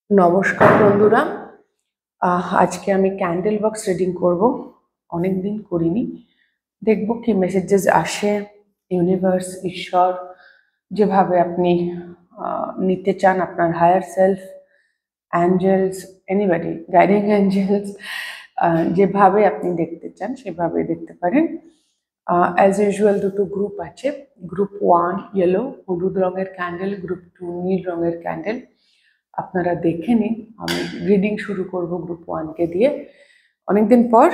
নমস্কার বন্ধুরা। আজকে আমি ক্যান্ডেল বক্স রিডিং করব। অনেকদিন করিনি। দেখব কি মেসেজেস আসে। ইউনিভার্স, ঈশ্বর, যেভাবে আপনি নিতে চান, আপনার higher self, angels, anybody, guiding angels, যেভাবে আপনি দেখতে চান সেভাবে দেখতে পারেন। অ্যাজ ইউজুয়াল দুটো গ্রুপ আছে। গ্রুপ 1 ইয়েলো হলুদ রঙের ক্যান্ডেল, গ্রুপ 2 নীল রঙের ক্যান্ডেল। আপনারা দেখে নিন। আমি রিডিং শুরু করব গ্রুপ 1কে দিয়ে। অনেকদিন পর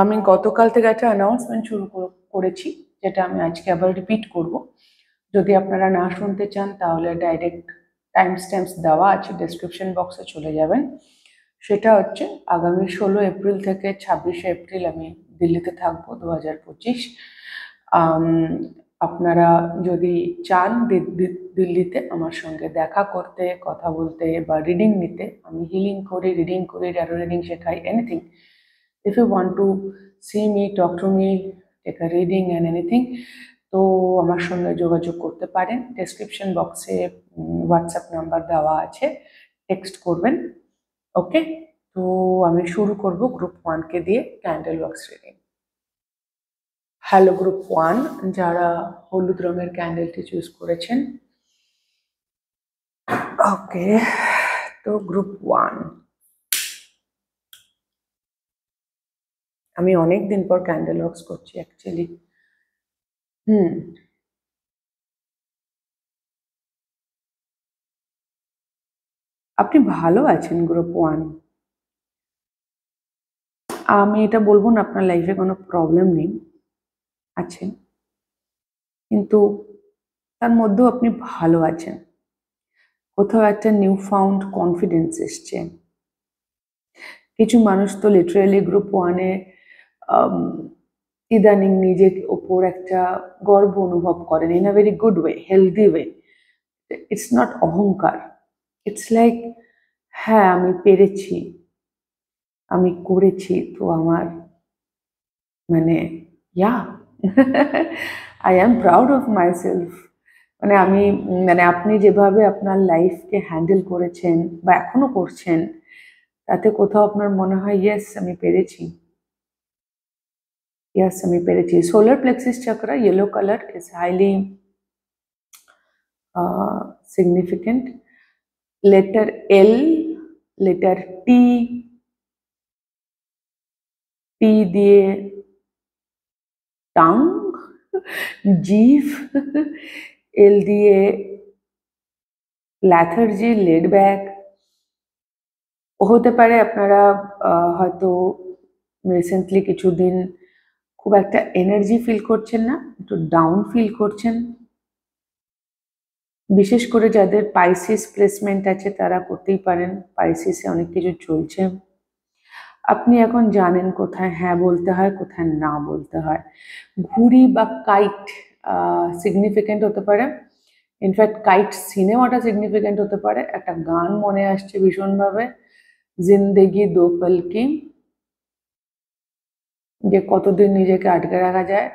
আমি গতকাল থেকে একটা অ্যানাউন্সমেন্ট শুরু করেছি, যেটা আমি আজকে আবার রিপিট করব। যদি আপনারা না শুনতে চান তাহলে ডাইরেক্ট টাইম স্ট্যাম্পস দেওয়া আছে, ডেসক্রিপশন বক্সে চলে যাবেন। সেটা হচ্ছে আগামী 16 এপ্রিল থেকে 26শে এপ্রিল আমি দিল্লিতে থাকবো 2025। আপনারা যদি চান দিল্লিতে আমার সঙ্গে দেখা করতে, কথা বলতে বা রিডিং নিতে, আমি হিলিং করি, রিডিং করি, ট্যারো রিডিং শেখাই, anything. If you want to see me, talk to me, take a reading and anything, তো আমার সঙ্গে যোগাযোগ করতে পারেন। ডেসক্রিপশন বক্সে হোয়াটসঅ্যাপ নাম্বার দেওয়া আছে, টেক্সট করবেন। ওকে, তো আমি শুরু করব গ্রুপ 1কে দিয়ে candle box reading. Hello group 1, যারা হলুদ রঙের ক্যান্ডেলটি চুজ করেছেন। ওকে, তো গ্রুপ 1, আমি অনেক দিন পর ক্যান্ডেল বক্স করছি অ্যাকচুয়ালি। আপনি ভালো আছেন গ্রুপ 1। আমি এটা বলবো না আপনার লাইফে কোনো প্রবলেম নেই, আছে, কিন্তু তার মধ্যেও আপনি ভালো আছেন। কোথাও একটা নিউ ফাউন্ড কনফিডেন্স এসছে। কিছু মানুষ তো লিটারালি গ্রুপ 1-এ ইদানিং নিজের ওপর একটা গর্ব অনুভব করেন, in a very good way, healthy way. It's not অহংকার, ইটস লাইক হ্যাঁ আমি পেরেছি, আমি করেছি, তো আমার মানে yeah I am proud of my self. মানে আমি আপনি যেভাবে আপনার লাইফকে হ্যান্ডেল করেছেন বা এখনো করছেন, তাতে কোথাও আপনার মনে হয় ইয়েস আমি পেরেছি, ইয়েস আমি পেরেছি। Solar plexus chakra yellow color is highly significant. Letter L, letter T, T দিয়ে টাং, জিভ, এল দিয়ে ল্যাথার্জি, লেড ব্যাক। হতে পারে আপনারা হয়তো রিসেন্টলি কিছুদিন খুব একটা এনার্জি ফিল করছেন না, একটু ডাউন ফিল করছেন। বিশেষ করে যাদের পাইসিস প্লেসমেন্ট আছে তারা করতেই পারেন, পাইসিসে অনেক কিছু চলছে। আপনি এখন জানেন কোথায় হ্যাঁ বলতে হয়, কোথায় না বলতে হয়। ঘুড়ি বা কাইট সিগনিফিকেন্ট হতে পারে। ইনফ্যাক্ট কাইট সিনেমাটা সিগনিফিকেন্ট হতে পারে। একটা গান মনে আসছে ভীষণভাবে, জিন্দেগি দো পল কি, যে কতদিন নিজেকে আটকে রাখা যায়।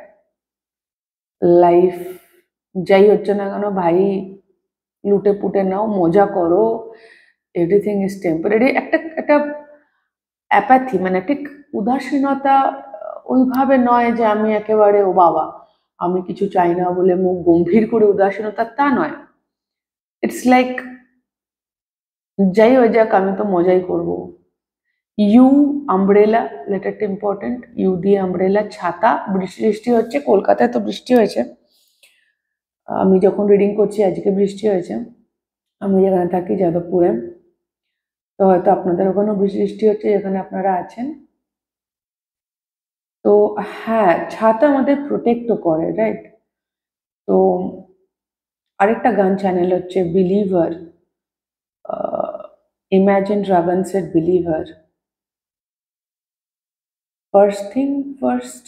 লাইফ যাই হচ্ছে না কেন ভাই, লুটে পুটে নাও, মজা করো, এভরিথিং ইজ টেম্পোরারি। একটা একটা অ্যাপ্যাথি, মানে ঠিক উদাসীনতা ওইভাবে নয় যে আমি একেবারে ও বাবা আমি কিছু চাই না বলে মুখ গম্ভীর করে উদাসীনতা, তা নয়। ইটস লাইক যাই হয়ে যাক আমি তো মজাই করব। ইউ, আমব্রেলা, লেটারটা ইম্পর্টেন্ট। ইউ দিয়ে আমব্রেলা, ছাতা। বৃষ্টি বৃষ্টি হচ্ছে, কলকাতায় তো বৃষ্টি হয়েছে। আমি যখন রিডিং করছি আজকে বৃষ্টি হয়েছে। আমি যেখানে থাকি যাদবপুরে, তো হয়তো আপনাদের ওখানেও বৃষ্টি হচ্ছে যেখানে আপনারা আছেন। তো হ্যাঁ, ছাতা আমাদের প্রোটেক্টও করে, রাইট? তো আরেকটা গান চ্যানেল হচ্ছে বিলিভার, ইমাজিন ড্রাগনসের believer. First thing first,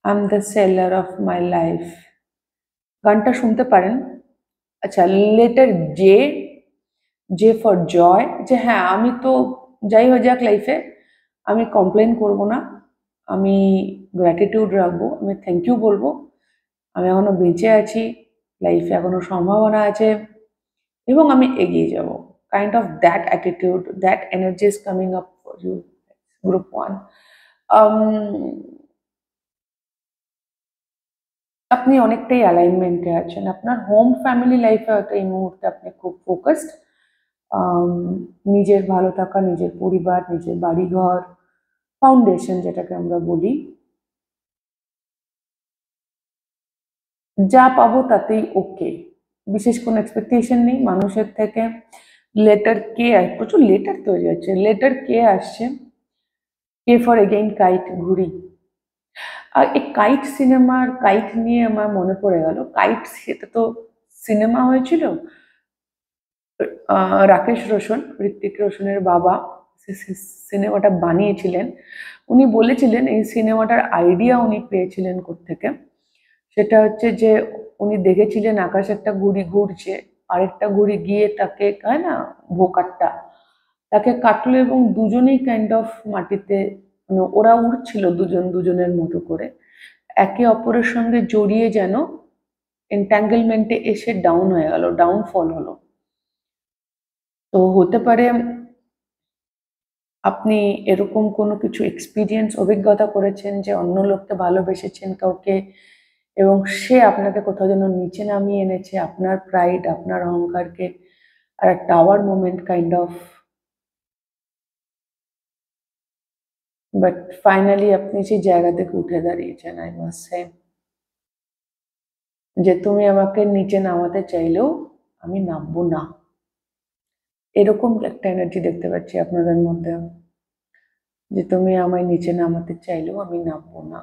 I am the seller of my life. গানটা শুনতে পারেন। আচ্ছা, letter J, J for joy, যে হ্যাঁ আমি তো যাই হয়ে যাক লাইফে আমি কমপ্লেন করব না, আমি গ্র্যাটিটিউড রাখবো, আমি থ্যাংক ইউ বলবো। আমি এখনো বেঁচে আছি, লাইফে এখনো সম্ভাবনা আছে এবং আমি এগিয়ে যাব। kind of that attitude, that energy is coming up for you, group 1. আপনি অনেকটাই অ্যালাইনমেন্টে আছেন। আপনার হোম ফ্যামিলি লাইফে হয়তো এই মুহূর্তে আপনি খুব ফোকাসড। নিজের ভালো থাকা, নিজের পরিবার, নিজের বাড়িঘর, ফাউন্ডেশন যেটাকে আমরা বলি, যা পাবো তাতেই ওকে। বিশেষ কোনো এক্সপেকটেশন নেই মানুষের থেকে। লেটার কে, প্রচুর লেটার তৈরি হচ্ছে। লেটার কে আসছে, কে ফর এগেইন কাইট, ঘুড়ি। আর এই কাইট সিনেমার, কাইট নিয়ে আমার মনে পড়ে গেল, কাইট সেটা তো সিনেমা হয়েছিল। রাকেশ রোশন, ঋত্বিক রোশনের বাবা সিনেমাটা বানিয়েছিলেন। উনি বলেছিলেন এই সিনেমাটার আইডিয়া উনি পেয়েছিলেন কোত্থেকে। সেটা হচ্ছে যে উনি দেখেছিলেন আকাশে একটা ঘুড়ি ঘুরছে, আরেকটা ঘুড়ি গিয়ে তাকে, হয় না ভোকারটা, তাকে কাটলো এবং দুজনেই কাইন্ড অফ মাটিতে, ওরা উড়ছিল দুজন দুজনের মতো করে, একে অপরের সঙ্গে জড়িয়ে যেন এন্ট্যাঙ্গেলমেন্টে এসে ডাউন হয়ে গেল, ডাউনফল হলো। তো হতে পারে আপনি এরকম কোনো কিছু এক্সপিরিয়েন্স, অভিজ্ঞতা করেছেন যে অন্য লোককে ভালোবেসেছেন কাউকে, এবং সে আপনাকে কোথাও যেন নিচে নামিয়ে এনেছে, আপনার প্রাইড, আপনার অহংকারকে, আর tower moment kind of. But finally আপনি সেই জায়গা থেকে উঠে দাঁড়িয়েছেন। আই মাস্ট সে যে তুমি আমাকে নিচে নামাতে চাইলেও আমি নামবো না, এরকম একটা এনার্জি দেখতে পাচ্ছি আপনাদের মধ্যে, যে তুমি আমায় নিচে নামাতে চাইলেও আমি নামবো না।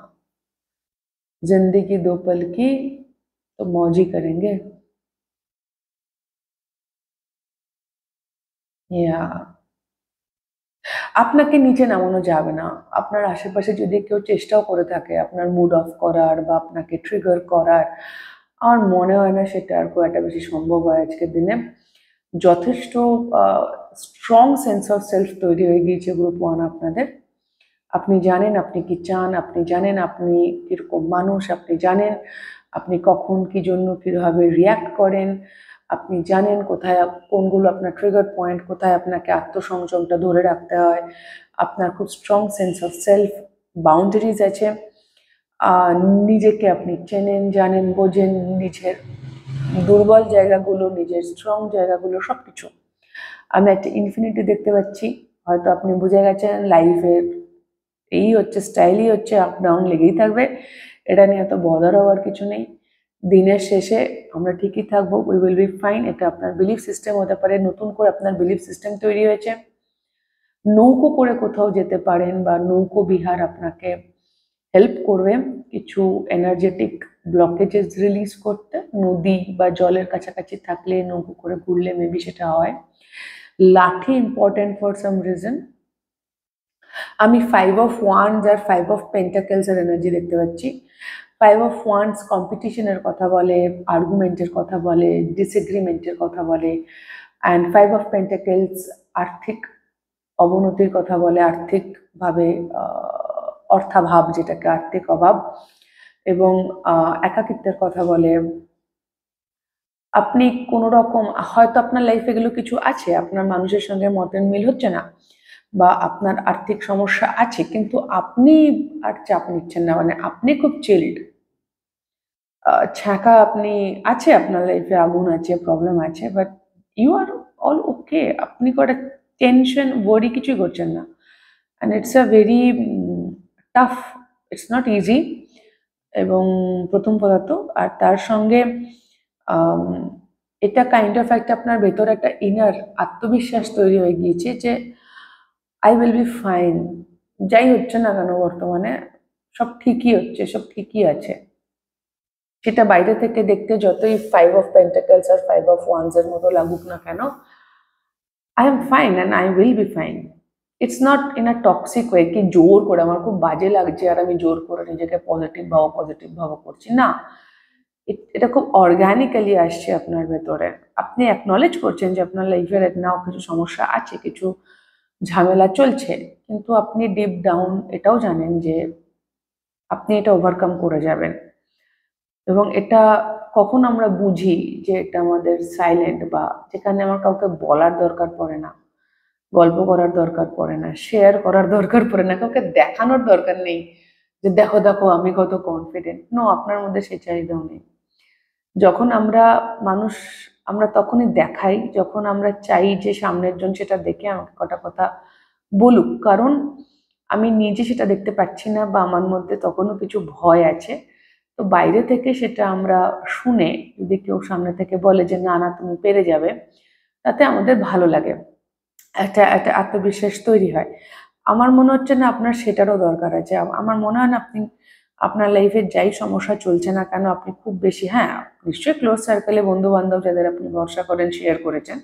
जिंदगी दो पल की तो मौज ही करेंगे। या আপনাকে নিচে নামানো যাবে না। আপনার আশেপাশে যদি কেউ চেষ্টাও করে থাকে আপনার মুড অফ করার বা আপনাকে ট্রিগার করার, আমার মনে হয় না সেটা আর খুব একটা বেশি সম্ভব হয় আজকের দিনে। যথেষ্ট স্ট্রং সেন্স অফ সেলফ তৈরি হয়ে গিয়েছে গ্রুপ 1 আপনাদের। আপনি জানেন আপনি কি চান, আপনি জানেন আপনি কিরকম মানুষ, আপনি জানেন আপনি কখন কি জন্য কিভাবে রিয়াক্ট করেন, আপনি জানেন কোথায় কোনগুলো আপনার ট্রিগার পয়েন্ট, কোথায় আপনাকে আত্মসংযমটা ধরে রাখতে হয়। আপনার খুব strong sense of self, boundaries আছে। নিজেকে আপনি চেনেন, জানেন, বোঝেন, নিজের দুর্বল জায়গাগুলো, নিজের স্ট্রং জায়গাগুলো, সব কিছু। আমি একটা ইনফিনিটি দেখতে পাচ্ছি। হয়তো আপনি বুঝে গেছেন লাইফের এই হচ্ছে স্টাইলই হচ্ছে, আপ ডাউন লেগেই থাকবে, এটা নিয়ে এত বদার হওয়ার কিছু নেই। দিনের শেষে আমরা ঠিকই থাকবো, উই উইল বি ফাইন। এটা আপনার বিলিফ সিস্টেম হতে পারে, নতুন করে আপনার বিলিফ সিস্টেম তৈরি হয়েছে। নৌকো করে কোথাও যেতে পারেন বা নৌকো বিহার আপনাকে হেল্প করবে কিছু এনার্জেটিক ব্লকেজেস রিলিজ করতে। নদী বা জলের কাছাকাছি থাকলে নৌকো করে ঘুরলে মেবি সেটা হয়। লাঠি ইম্পর্টেন্ট ফর সাম রিজন। আমি 5 অফ ওয়ান্ডস আর 5 অফ পেন্টাকেলস এর এনার্জি দেখতে পাচ্ছি। 5 অফ ওয়ান্ডস কম্পিটিশনের কথা বলে, আর্গুমেন্টের কথা বলে, ডিসএগ্রিমেন্টের কথা বলে, অ্যান্ড 5 অফ পেন্টাকেলস আর্থিক অবনতির কথা বলে, আর্থিকভাবে অর্থাভাব, যেটাকে আর্থিক অভাব, এবং একাকিত্বের কথা বলে। আপনি কোনো রকম হয়তো আপনার লাইফে এগুলো কিছু আছে, আপনার মানুষের সঙ্গে মতের মিল হচ্ছে না বা আপনার আর্থিক সমস্যা আছে, কিন্তু আপনি আর চাপ নিচ্ছেন না, মানে আপনি খুব চিল্ড, ছ্যাঁকা আপনি আছে, আপনার লাইফে আগুন আছে, প্রবলেম আছে, but you are all okay. আপনি কটা টেনশন ওয়ারি কিছুই করছেন না, and it's a very tough, it's not easy. এবং প্রথম কথা তো, আর তার সঙ্গে এটা কাইন্ড অফ একটা আপনার ভেতর একটা ইনার আত্মবিশ্বাস তৈরি হয়ে গিয়েছে যে আই উইল বি ফাইন, যাই হচ্ছে না কেন বর্তমানে সব ঠিকই হচ্ছে, সব ঠিকই আছে। সেটা বাইরে থেকে দেখতে যতই 5 অফ পেন্টাকেলস আর 5 অফ ওয়ান্ডস এর মতো লাগুক না কেন, I am fine and I will be fine. It's not in a toxic way কি জোর করে আমার খুব বাজে লাগছে আর আমি জোর করে নিজেকে পজিটিভ ভাবো করছি না। এটা খুব অর্গ্যানিক্যালি আসছে আপনার ভেতরে। আপনি অ্যাকনলেজ করছেন যে আপনার লাইফের নাও কিছু সমস্যা আছে, কিছু ঝামেলা চলছে, কিন্তু আপনি ডিপ ডাউন এটাও জানেন যে আপনি এটা ওভারকাম করে যাবেন, এবং এটা কখন আমরা বুঝি যে এটা আমাদের সাইলেন্ট, বা যেখানে আমার কাউকে বলার দরকার পড়ে না, গল্প করার দরকার পড়ে না, শেয়ার করার দরকার পড়ে না, কাউকে দেখানোর দরকার নেই যে দেখো দেখো আমি কত কনফিডেন্ট। নো, আপনার মধ্যে সেই চাহিদাও নেই। যখন আমরা মানুষ, আমরা তখনই দেখাই যখন আমরা চাই যে সামনের জন সেটা দেখে আমাকে কটা কথা বলুক, কারণ আমি নিজে সেটা দেখতে পাচ্ছি না বা আমার মধ্যে তখনও কিছু ভয় আছে। তো বাইরে থেকে সেটা আমরা শুনে যদি কেউ সামনে থেকে বলে যে না না তুমি পেরে যাবে, তাতে আমাদের ভালো লাগে, একটা একটা আত্মবিশ্বাস তৈরি হয়। আমার মনে হচ্ছে না আপনার সেটারও দরকার আছে। আমার মনে হয় না আপনি আপনার লাইফে যাই সমস্যা চলছে না কেন আপনি খুব বেশি, হ্যাঁ নিশ্চয়ই ক্লোজ সার্কেলে বন্ধু বান্ধব যাদের আপনি ভরসা করেন শেয়ার করেছেন,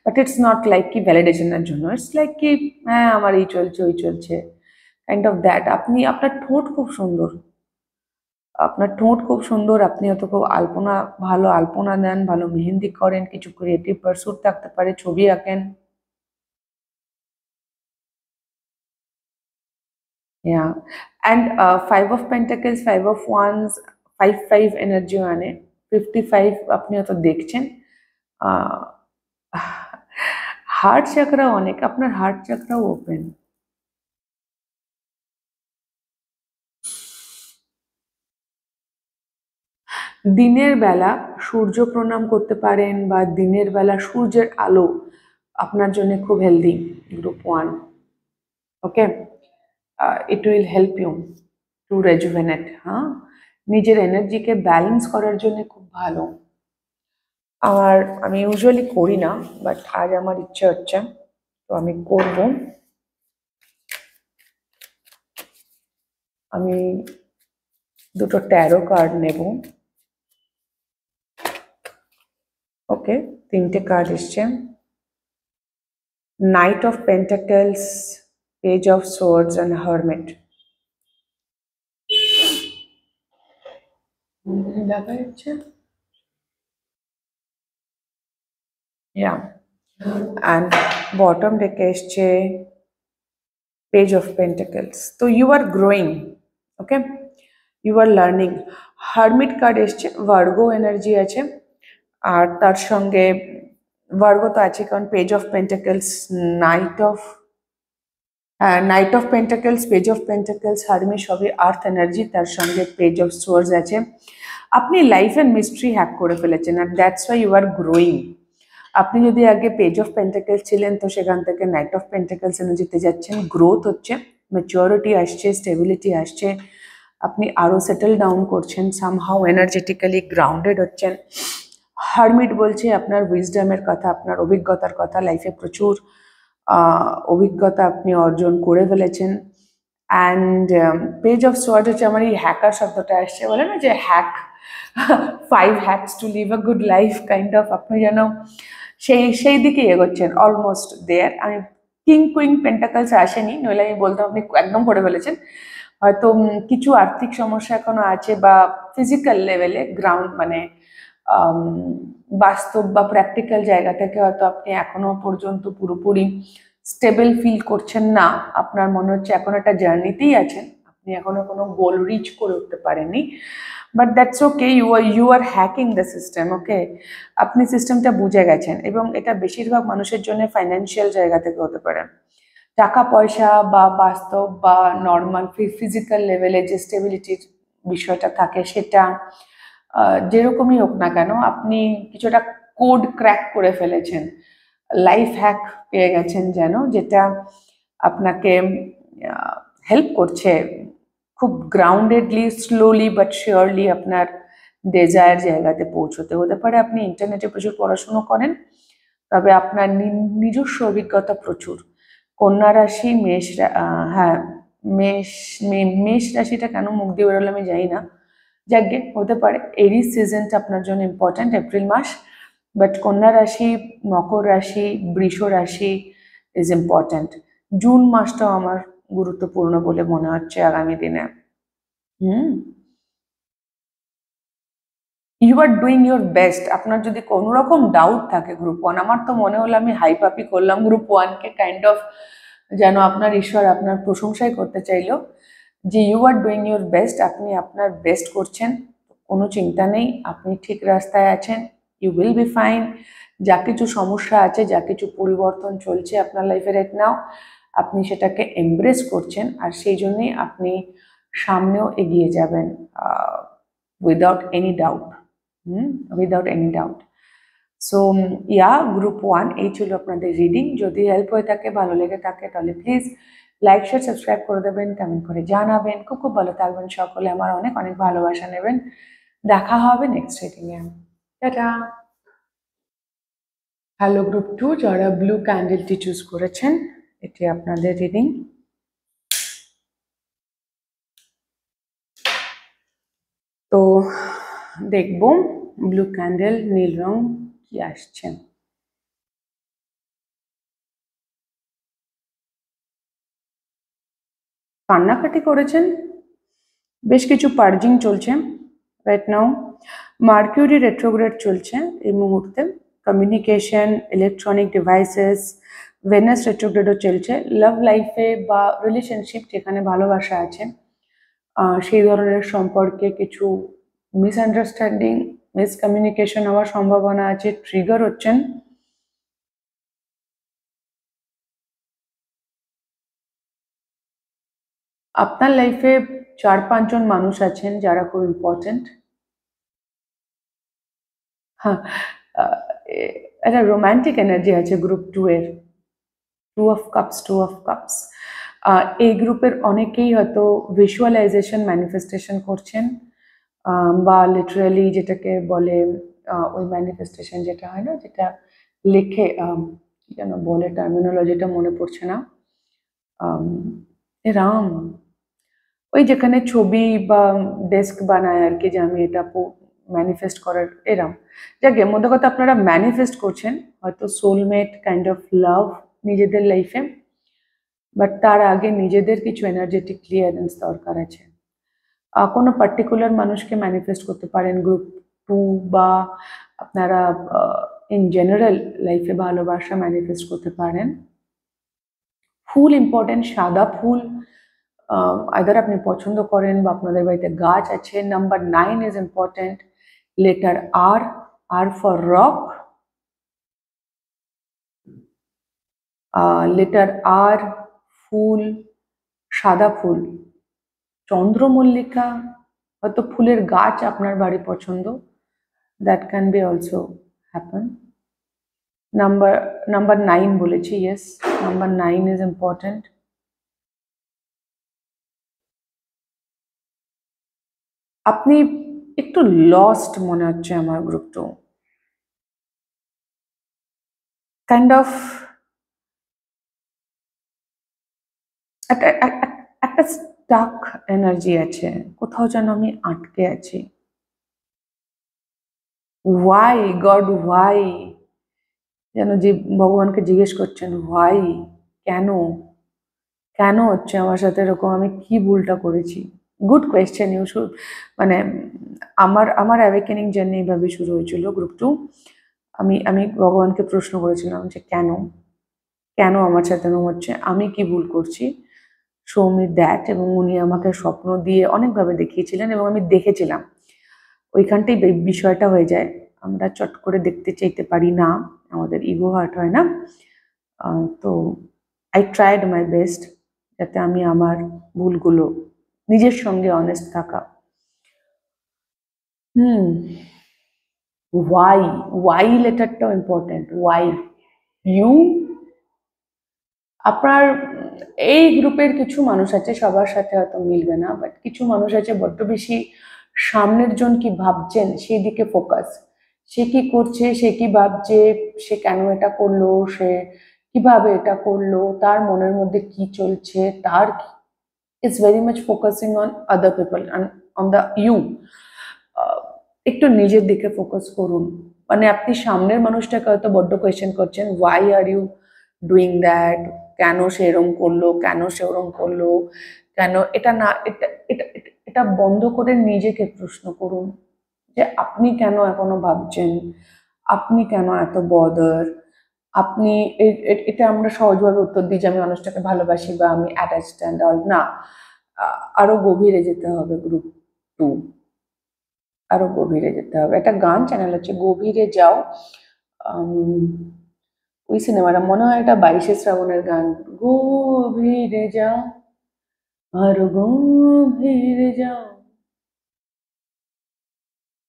বাট ইটস নট লাইক কি ভ্যালিডেশনের জন্য, ইটস লাইক কি হ্যাঁ আমার এই চলছে ওই চলছে, কাইন্ড অফ দ্যাট। আপনি, আপনার ঠোঁট খুব সুন্দর, আপনার ঠোঁট খুব সুন্দর, আপনি হয়তো খুব আলপনা, ভালো আলপনা দেন, ভালো মেহেন্দি করেন, কিছু ক্রিয়েটিভ পারসুট থাকতে পারে, ছবি আঁকেন। Yeah, and Five of Pentacles, Five of Wands, 5 5 energy মানে 55 আপনি হয়তো দেখছেন। হার্ট চাকরা অনেক, আপনার হার্ট চাকরাও ওপেন। দিনের বেলা সূর্য প্রণাম করতে পারেন, বা দিনের বেলা সূর্যের আলো আপনার জন্য খুব healthy. Group 1, okay, it will help you to rejuvenate, হ্যাঁ, নিজের এনার্জিকে ব্যালেন্স করার জন্য খুব ভালো। আমি ইউজুয়ালি করি না, বাট আজ আমার ইচ্ছে হচ্ছে, তো আমি করব। আমি দুটো ট্যারো কার্ড নেব। ওকে, 3টে কার্ড এসছে। Knight of pentacles, page of swords and hermit. দেখা যাচ্ছে, yeah, and bottom থেকে এসছে পেজ অফ পেন্টাকলস। তো you are growing, okay, you are learning. Hermit card এসছে, ভার্গো এনার্জি আছে, আর তার সঙ্গে ভার্গো তো আছে কারণ page of pentacles, knight of knight of pentacles, page of pentacles, hermit সবই আর্থ এনার্জি, তার সঙ্গে পেজ অফ সোর্স আছে। আপনি লাইফ এন্ড মিস্ট্রি হ্যাক করে ফেলেছেন, আর that's why you are growing. আপনি যদি আগে পেজ অফ পেন্টাকলস ছিলেন, তো সেখান থেকে নাইট অফ পেন্টাকলস এনার্জিতে যাচ্ছেন, গ্রোথ হচ্ছে, ম্যাচিওরিটি আসছে, স্টেবিলিটি আসছে, আপনি আরও সেটেল ডাউন করছেন, সামহাউ এনার্জেটিক্যালি গ্রাউন্ডেড হচ্ছেন। হারমিট বলছে আপনার উইজডমের কথা, আপনার অভিজ্ঞতার কথা, লাইফে প্রচুর অভিজ্ঞতা আপনি অর্জন করে ফেলেছেন। অ্যান্ড পেজ অফ সোয়ার্ড হচ্ছে, আমার এই হ্যাকার শব্দটা আসছে, বলে না যে hack, 5 hacks to live a good life kind of, আপনি যেন সেই দিকে এগোচ্ছেন, অলমোস্ট দেয়ার। আমি কিং কুইং পেন্টাকলস আসেনি, নইলে আমি বলতাম আপনি একদম করে ফেলেছেন। হয়তো কিছু আর্থিক সমস্যা এখনো আছে, বা ফিজিক্যাল লেভেলে গ্রাউন্ড মানে বাস্তব বা প্র্যাকটিক্যাল জায়গা থেকে হয়তো আপনি এখনো পর্যন্ত পুরোপুরি স্টেবল ফিল করছেন না। আপনার মনে হচ্ছে এখন একটা জার্নিতেই আছেন, আপনি এখনো কোনো গোল রিচ করে উঠতে পারেননি, but that's okay, you are hacking the system, okay. আপনি সিস্টেমটা বুঝে গেছেন, এবং এটা বেশিরভাগ মানুষের জন্য ফাইন্যান্সিয়াল জায়গা থেকে হতে পারে, টাকা পয়সা বা বাস্তব বা নর্মাল ফিজিক্যাল লেভেলে যে স্টেবিলিটির বিষয়টা থাকে, সেটা যেরকমই হোক না কেন, আপনি কিছুটা কোড ক্র্যাক করে ফেলেছেন, লাইফ হ্যাক পেয়ে গেছেন যেন, যেটা আপনাকে হেল্প করছে খুব গ্রাউন্ডেডলি, স্লোলি বাট শিওরলি আপনার ডেজায়ার জায়গাতে পৌঁছতে। হতে পারে আপনি ইন্টারনেটে প্রচুর পড়াশুনো করেন, তবে আপনার নিজস্ব অভিজ্ঞতা প্রচুর। কন্যা রাশি, হ্যাঁ, মেষ রাশিটা কেন মুখ দিয়ে বেরোলো আমি জানি না, যাকে হতে পারে। এরিস সিজনটা আপনার জন্য ইম্পর্ট্যান্ট, এপ্রিল মাস, বাট কন্যা রাশি, মকর রাশি, বৃষ রাশি ইজ ইম্পর্ট্যান্ট। জুন মাসটাও আমার গুরুত্বপূর্ণ বলে মনে হচ্ছে আগামী দিনে। You are doing your best. আপনার যদি কোনো রকম ডাউট থাকে গ্রুপ 1, আমার তো মনে হলো আমি হাইপাপি করলাম গ্রুপ 1কে, কাইন্ড অফ যেন আপনার ঈশ্বর আপনার প্রশংসাই করতে চাইলো, যে you are doing your best, আপনি আপনার বেস্ট করছেন। কোনো চিন্তা নেই, আপনি ঠিক রাস্তায় আছেন, ইউ উইল বি ফাইন। যা কিছু সমস্যা আছে, যা কিছু পরিবর্তন চলছে আপনার লাইফে রাইট নাও, আপনি সেটাকে এমব্রেস করছেন, আর সেই জন্যই আপনি সামনেও এগিয়ে যাবেন without any doubt. Without any doubt. So group 1 এই ছিল আপনাদের রিডিং। যদি হেল্প হয়ে থাকে, ভালো লেগে থাকে, তাহলে প্লিজ লাইক শেয়ার সাবস্ক্রাইব করে দেবেন, কমেন্ট করে জানাবেন। খুব খুব ভালো থাকবেন সকলে, আমার অনেক অনেক ভালোবাসা নেবেন। দেখা হবে নেক্সট রিডিংয়ে। টাটা। হ্যালো গ্রুপ 2, যারা ব্লু ক্যান্ডেলটি চুজ করেছেন, এটি আপনাদের রিডিং। তো দেখব ব্লু ক্যান্ডেল, নীল রং কি আসছে। কান্নাকাটি করেছেন, বেশ কিছু পার্জিং চলছে রাইট নাও। মার্কিউরি রেট্রোগ্রেড চলছে এই মুহূর্তে। কমিউনিকেশন, ইলেকট্রনিক ডিভাইসেস, ভেনাস রেট্রোগ্রেডও চলছে। লাভ লাইফে বা রিলেশনশিপ যেখানে ভালোবাসা আছে, সেই ধরনের সম্পর্কে কিছু মিসআন্ডারস্ট্যান্ডিং, মিসকমিউনিকেশন হওয়ার সম্ভাবনা আছে, ট্রিগার হচ্ছেন। আপনার লাইফে 4-5 জন মানুষ আছেন যারা খুব ইম্পর্টেন্ট। হ্যাঁ, একটা রোম্যান্টিক এনার্জি আছে গ্রুপ 2 এর। 2 অফ কাপস। এই গ্রুপের অনেকেই হয়তো ভিজুয়ালাইজেশন, ম্যানিফেস্টেশন করছেন, বা লিটারালি যেটাকে বলে ওই ম্যানিফেস্টেশন যেটা হয় না, যেটা লিখে, কি যেন বলে, টার্মিনোলজিটা মনে পড়ছে না। রাম, ওই যেখানে ছবি বা ডেস্ক বানায় আর কি, যে আমি এটা ম্যানিফেস্ট করার, এরম। যাকে মধ্যে কথা আপনারা ম্যানিফেস্ট করছেন হয়তো সোলমেট কাইন্ড অফ লাভ নিজেদের লাইফে, বাট তার আগে নিজেদের কিছু এনার্জেটিক ক্লিয়ারেন্স দরকার আছে। কোনো পার্টিকুলার মানুষকে ম্যানিফেস্ট করতে পারেন গ্রুপ 2, বা আপনারা ইন জেনারেল লাইফে ভালোবাসা ম্যানিফেস্ট করতে পারেন। ফুল ইম্পর্টেন্ট, সাদা ফুল আইদার আপনি পছন্দ করেন বা আপনাদের বাড়িতে গাছ আছে। Number 9 is important. Letter R, R for rock. Letter R, ফুল, সাদা ফুল, চন্দ্রমল্লিকা, হয়তো ফুলের গাছ আপনার বাড়ি পছন্দ, that can be also happen. Number 9 বলেছি, ইয়েস, নাম্বার 9 ইজ ইম্পর্টেন্ট। আপনি একটু লস্ট মনে হচ্ছে আমার গ্রুপ 2, কাইন্ড অফ একটা স্টাক এনার্জি আছে, কোথাও যেন আমি আটকে আছি। ওয়াই গড, ওয়াই, যেন যে ভগবানকে জিজ্ঞেস করছেন, ওয়াই, কেন, কেন হচ্ছে আমার সাথে এরকম, আমি কি ভুলটা করেছি। Good question. ইউ শুড, মানে আমার অ্যাওয়েকেনিং জার্নি এইভাবে শুরু হয়েছিল গ্রুপ 2। আমি ভগবানকে প্রশ্ন করেছিলাম যে কেন, কেন আমার সাথে এরকম হচ্ছে, আমি কি ভুল করছি, শো মি দ্যাট। এবং উনি আমাকে স্বপ্ন দিয়ে অনেকভাবে দেখিয়েছিলেন এবং আমি দেখেছিলাম। ওইখানটাই বিষয়টা হয়ে যায়, আমরা চট করে দেখতে চাইতে পারি না, আমাদের ইগো হার্ট হয় না। তো আই ট্রাইড মাই বেস্ট যাতে আমি আমার ভুলগুলো, নিজের সঙ্গে অনেস্ট থাকা। ওয়াই, ওয়াই লেটারটাও ইম্পর্টেন্ট। ওয়াই ইউ, আপনার এই গ্রুপের কিছু মানুষ আছে, সবার সাথে হয়তো মিলবে না, বাট কিছু মানুষ আছে বড্ড বেশি সামনের জন কি ভাবছেন সেই দিকে ফোকাস। সে কি করছে, সে কি ভাবছে, সে কেন এটা করলো, সে কিভাবে এটা করলো, তার মনের মধ্যে কি চলছে, তার is very much focusing on other people and on the you. একটু নিজের দিকে ফোকাস করুন। মানে আপনি সামনের মানুষটাকে হয়তো বড্ড কোয়েশ্চেন করছেন, why are you doing that, কেন সে এরম করলো, কেন সে ওরম করলো, কেন এটা না, এটা এটা এটা বন্ধ করে নিজেকে প্রশ্ন করুন যে আপনি কেন এখনো ভাবছেন, আপনি কেন এত বদার। আপনি এটা আমরা সহজভাবে উত্তর দিই যে আমি মানুষটাকে ভালোবাসি বা আমি অ্যাটাচড অ্যান্ড অল, না, আরো গভীরে যেতে হবে গ্রুপ 2। আরো গভীরে যেতে হবে। একটা গান চ্যানেল হচ্ছে গভীরে যাও, ওই সিনেমাটা মনে হয় এটা 22শে শ্রাবণের গান। গভীরে যাও আরো গভীরে যাও।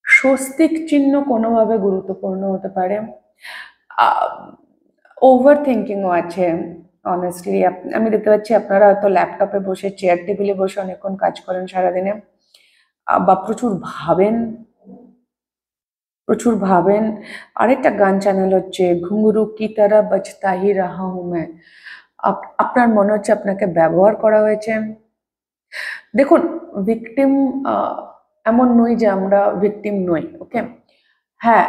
স্বস্তিক চিহ্ন কোনোভাবে গুরুত্বপূর্ণ হতে পারে। ওভার থিঙ্কিংও আছে অনেস্টলি। আমি দেখতে পাচ্ছি আপনারা হয়তো ল্যাপটপে বসে চেয়ার টেবিলে বসে অনেকক্ষণ কাজ করেন সারাদিনে, বা প্রচুর ভাবেন। আরেকটা গান চ্যানেল হচ্ছে ঘুঙ্গুরু কি তারা বজতা হি রাহা হুঁ मैं। আপনার মনে হচ্ছে আপনাকে ব্যবহার করা হয়েছে। দেখুন, ভিকটিম এমন নই যে আমরা ভিকটিম নই, ওকে। হ্যাঁ,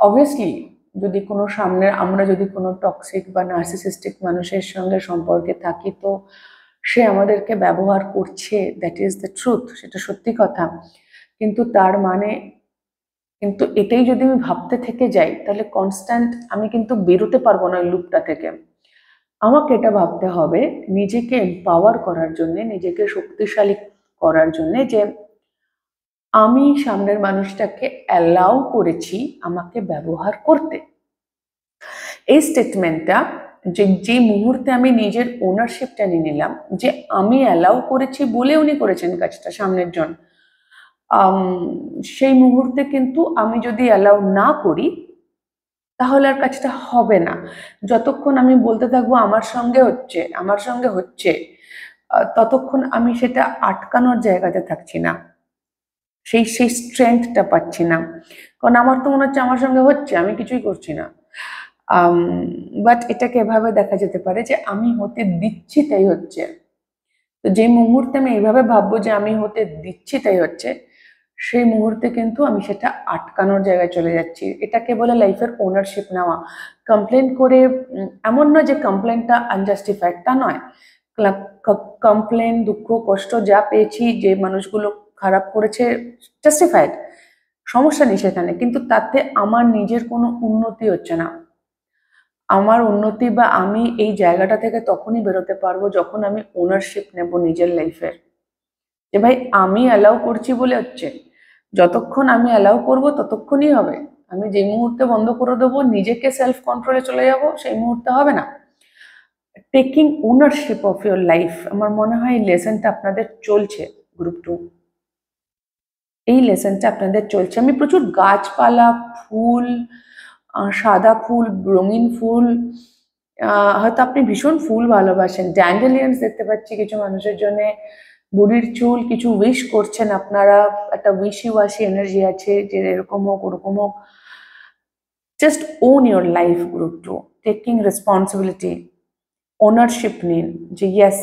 অবভিয়াসলি যদি কোনো আমরা যদি কোনো টক্সিক বা নার্সিসিস্টিক মানুষের সঙ্গে সম্পর্কে থাকি, তো সে আমাদেরকে ব্যবহার করছে, দ্যাট ইজ দ্য ট্রুথ, সেটা সত্যি কথা। কিন্তু তার মানে, কিন্তু এটাই যদি আমি ভাবতে থেকে যাই, তাহলে কনস্ট্যান্ট আমি কিন্তু বেরোতে পারবো না ওই লুপটা থেকে। আমাকে এটা ভাবতে হবে নিজেকে এম্পাওয়ার করার জন্য, নিজেকে শক্তিশালী করার জন্য, যে আমি সামনের মানুষটাকে অ্যালাউ করেছি আমাকে ব্যবহার করতে। এই স্টেটমেন্টটা, যে মুহূর্তে আমি নিজের ওনারশিপটা নিয়ে নিলাম, যে আমি অ্যালাউ করেছি বলে উনি করেছেন কাজটা সামনের জন, সেই মুহূর্তে কিন্তু আমি যদি অ্যালাউ না করি তাহলে আর কাজটা হবে না। যতক্ষণ আমি বলতে থাকবো আমার সঙ্গে হচ্ছে, আমার সঙ্গে হচ্ছে, ততক্ষণ আমি সেটা আটকানোর জায়গাতে থাকছি না, সেই সেই স্ট্রেংথটা পাচ্ছি না। কারণ আমার তো মনে হচ্ছে আমার সঙ্গে হচ্ছে, আমি কিছুই করছি না। বাট এটাকে এভাবে দেখা যেতে পারে যে আমি হতে দিচ্ছি তাই হচ্ছে। তো যে মুহূর্তে আমি এইভাবে ভাববো যে আমি হতে দিচ্ছি তাই হচ্ছে, সেই মুহূর্তে কিন্তু আমি সেটা আটকানোর জায়গায় চলে যাচ্ছি। এটাকে বলে লাইফের ওনারশিপ নেওয়া। কমপ্লেন করে, এমন নয় যে কমপ্লেনটা আনজাস্টিফাইড, তা নয়। কমপ্লেন, দুঃখ, কষ্ট যা পেয়েছি, যে মানুষগুলো খারাপ করেছে, জাস্টিফাইড, সমস্যা নেই সেখানে। কিন্তু তাতে আমার নিজের কোনো উন্নতি হচ্ছে না। আমার উন্নতি বা আমি এই জায়গাটা থেকে তখনই বেরোতে পারবো যখন আমি ওনারশিপ নেব নিজের লাইফের, যে ভাই আমি অ্যালাউ করছি বলে হচ্ছে। যতক্ষণ আমি অ্যালাউ করব ততক্ষণই হবে। আমি যে মুহূর্তে বন্ধ করে দেবো, নিজেকে সেলফ কন্ট্রোলে চলে যাব, সেই মুহূর্তে হবে না। Taking ownership of your life, আমার মনে হয় এই লেসনটা আপনাদের চলছে গ্রুপ 2, এই লেসনটা আপনাদের চলছে। আমি প্রচুর গাছপালা, ফুল, সাদা ফুল, রঙিন ফুল, হয়তো আপনি ভীষণ ফুল ভালোবাসেন, ড্যান্ডেলিয়ান্স দেখতে পাচ্ছি কিছু মানুষের জন্য, বুড়ির চুল, কিছু উইশ করছেন আপনারা, একটা উইশি ওয়াশি এনার্জি আছে যে এরকম হোক ওরকম হোক। Just own your life group 2, taking responsibility, ownership নিন, যে ইয়েস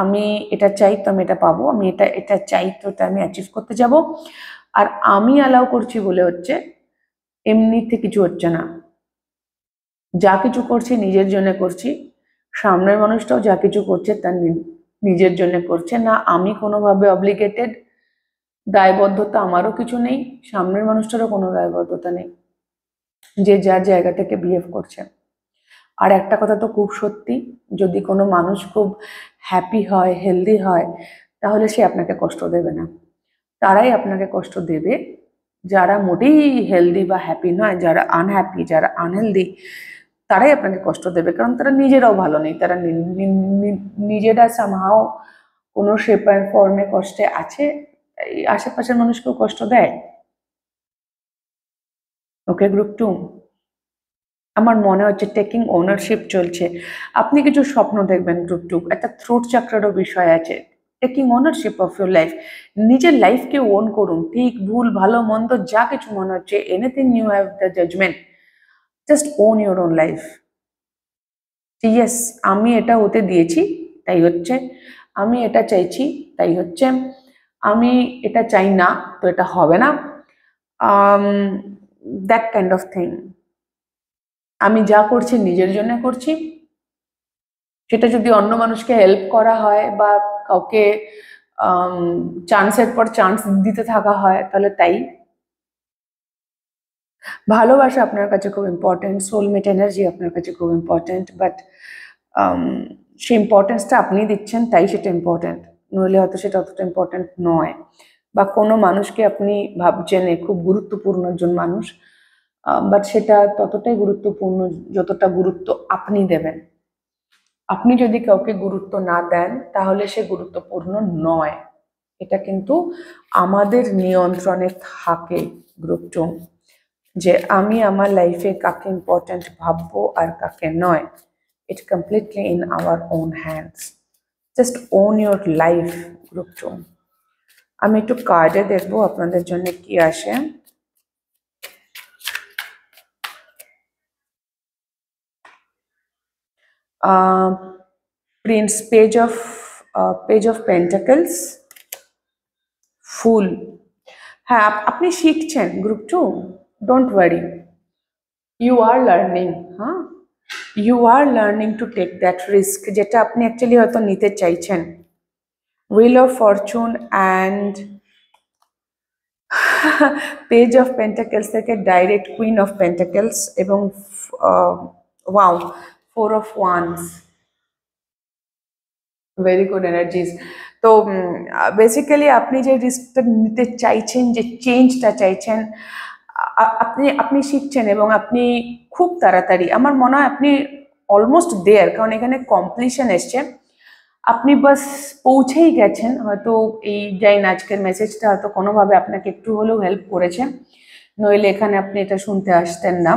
আমি এটা চাই তো আমি এটা পাবো, আমি এটা এটা চাই তো এটা আমি অ্যাচিভ করতে যাব। আর আমি অ্যালাউ করছি বলে হচ্ছে, এমনিতে কিছু হচ্ছে না। যা কিছু করছি নিজের জন্য করছি, সামনের মানুষটাও যা কিছু করছে তার নিজের জন্য করছে না। আমি কোনোভাবে অব্লিগেটেড, দায়বদ্ধতা আমারও কিছু নেই, সামনের মানুষটারও কোনো দায়বদ্ধতা নেই, যে যার জায়গা থেকে বিহেভ করছে। আর একটা কথা তো খুব সত্যি, যদি কোনো মানুষ খুব হ্যাপি হয়, হেলদি হয়, তাহলে সে আপনাকে কষ্ট দেবে না। তারাই আপনাকে কষ্ট দেবে যারা মোটেই হেলদি বা হ্যাপি নয়, যারা আনহ্যাপি, যারা আনহেলদি, তারাই আপনাকে কষ্ট দেবে। কারণ তারা নিজেরাও ভালো নেই, তারা নিজেরা সামহাও কোনো শেপ অ্যান্ড ফর্মে কষ্টে আছে, এই আশেপাশের মানুষকেও কষ্ট দেয়। ওকে গ্রুপ 2, আমার মনে হচ্ছে টেকিং ওনারশিপ চলছে। আপনি কিছু স্বপ্ন দেখবেন গ্রুপ 2, একটা থ্রোট চাকরারও বিষয় আছে। Taking ownership of your life, নিজের লাইফকে ওন করুন। ঠিক ভুল ভালো মন্দ যা কিছু মনে হচ্ছে, anything you have the judgement, just own your own life. Yes আমি এটা হতে দিয়েছি তাই হচ্ছে, আমি এটা চাইছি তাই হচ্ছে, আমি এটা চাই না তো এটা হবে না, দ্যাট কাইন্ড অফ থিং। আমি যা করছি নিজের জন্য করছি, সেটা যদি অন্য মানুষকে হেল্প করা হয় বা কাউকে চান্সের পর চান্স দিতে থাকা হয় তাহলে তাই। ভালোবাসা আপনার কাছে খুব ইম্পর্টেন্ট, সোলমেট এনার্জি আপনার কাছে খুব ইম্পর্টেন্ট, বাট সেই ইম্পর্টেন্সটা আপনি দিচ্ছেন তাই সেটা ইম্পর্টেন্ট, নইলে হয়তো সেটা অতটা ইম্পর্টেন্ট নয়। বা কোনো মানুষকে আপনি ভাবছেন এ খুব গুরুত্বপূর্ণ একজন মানুষ, বাট সেটা ততটাই গুরুত্বপূর্ণ যতটা গুরুত্ব আপনি দেবেন। আপনি যদি কাউকে গুরুত্ব না দেন তাহলে সে গুরুত্বপূর্ণ নয়। এটা কিন্তু আমাদের নিয়ন্ত্রণে থাকে গ্রুপ 2, যে আমি আমার লাইফে কাকে ইম্পর্ট্যান্ট ভাববো আর কাকে নয়। It's completely in our own hands. Just own your life group 2। আমি একটু কার্ডে দেখবো আপনাদের জন্য কি আসে। Prince, page of pentacles, fool. হ্যাঁ, আপনি শিখছেন group 2, don't worry, you are learning. হ্যাঁ, you are learning to take that risk, যেটা আপনি অ্যাকচুয়ালি হয়তো নিতে চাইছেন। Wheel of fortune and page of pentacles থেকে ডাইরেক্ট কুইন অফ পেন্টাকেলস এবং wow, 4 of once. Very good এনার্জিজ। তো বেসিক্যালি আপনি যে রিস্কটা নিতে চাইছেন, যে চেঞ্জটা চাইছেন, আপনি আপনি শিখছেন এবং আপনি খুব তাড়াতাড়ি, আমার মনে হয় আপনি অলমোস্ট দেয়ার, কারণ এখানে কমপ্লিশন এসছে। আপনি বাস পৌঁছেই গেছেন। হয়তো এই যাই না, আজকের মেসেজটা হয়তো কোনোভাবে আপনাকে একটু হলেও হেল্প করেছে, নইলে এখানে আপনি এটা শুনতে আসতেন না।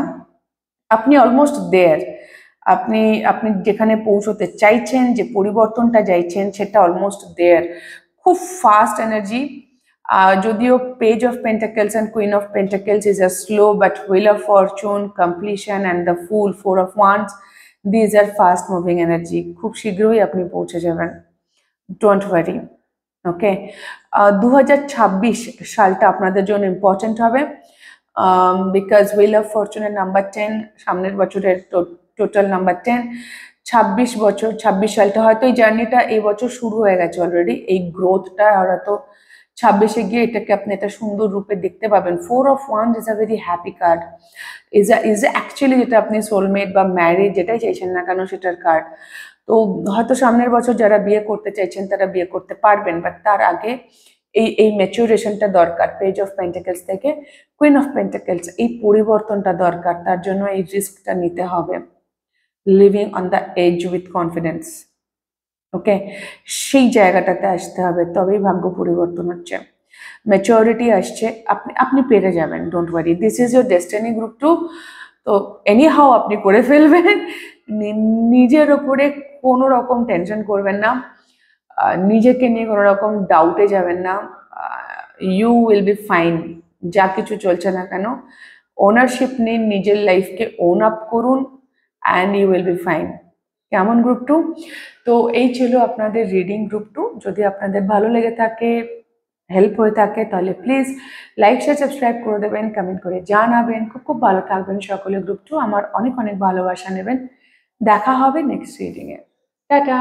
আপনি অলমোস্ট দেয়ার। আপনি আপনি যেখানে পৌঁছতে চাইছেন, যে পরিবর্তনটা চাইছেন, সেটা অলমোস্ট দেয়ার। খুব ফাস্ট এনার্জি। যদিও page of pentacles and queen of pentacles is a slow, but wheel of Fortune, completion and the full, 4 of once, these are fast moving energy. খুব শীঘ্রই আপনি পৌঁছে যাবেন, ডোন্ট ওয়ারি। ওকে, 2026 সালটা আপনাদের জন্য ইম্পর্টেন্ট হবে, বিকজ হুইল অফ ফরচুনের নাম্বার 10, সামনের বছরের টোটাল নাম্বার 10। 26 বছর, 26 সালটা হয়তো, এই জার্নিটা এই বছর শুরু হয়ে গেছে অলরেডি, এই গ্রোথটা হয়তো 26-এ গিয়ে এটাকে আপনি একটা সুন্দর রূপে দেখতে পাবেন। 4 of once is a very happy card, is actually যেটা আপনি সোলমেট বা ম্যারিড যেটাই চাইছেন না কেন সেটার কার্ড। তো হয়তো সামনের বছর যারা বিয়ে করতে চাইছেন তারা বিয়ে করতে পারবেন, বাট তার আগে এই ম্যাচুরেশনটা দরকার। পেজ অফ পেন্টাকেলস থেকে কুইন অফ পেন্টাকেলস, এই পরিবর্তনটা দরকার, তার জন্য এই রিস্কটা নিতে হবে। Living on the edge with confidence. Okay, সেই জায়গাটাতে আসতে হবে, তবেই ভাগ্য পরিবর্তন হচ্ছে, ম্যাচুরিটি আসছে। আপনি আপনি পেরে যাবেন, don't worry, this is your destiny group 2। তো এনি হাউ আপনি করে ফেলবেন। নিজের ওপরে কোনো রকম টেনশন করবেন না, নিজেকে নিয়ে কোনো রকম ডাউটে যাবেন না। You will be fine. যা কিছু চলছে না কেন, ওনারশিপ নিন, নিজের লাইফকে ওন আপ করুন, and you will be fine. কেমন গ্রুপ 2? তো এই ছিল আপনাদের রিডিং গ্রুপ 2। যদি আপনাদের ভালো লেগে থাকে, হেল্প হয়ে থাকে, তাহলে প্লিজ লাইক, শেয়ার, সাবস্ক্রাইব করে দেবেন, কমেন্ট করে জানাবেন। খুব খুব ভালো থাকবেন সকলে গ্রুপ 2। আমার অনেক অনেক ভালোবাসা নেবেন। দেখা হবে নেক্সট রিডিংয়ে। টাটা।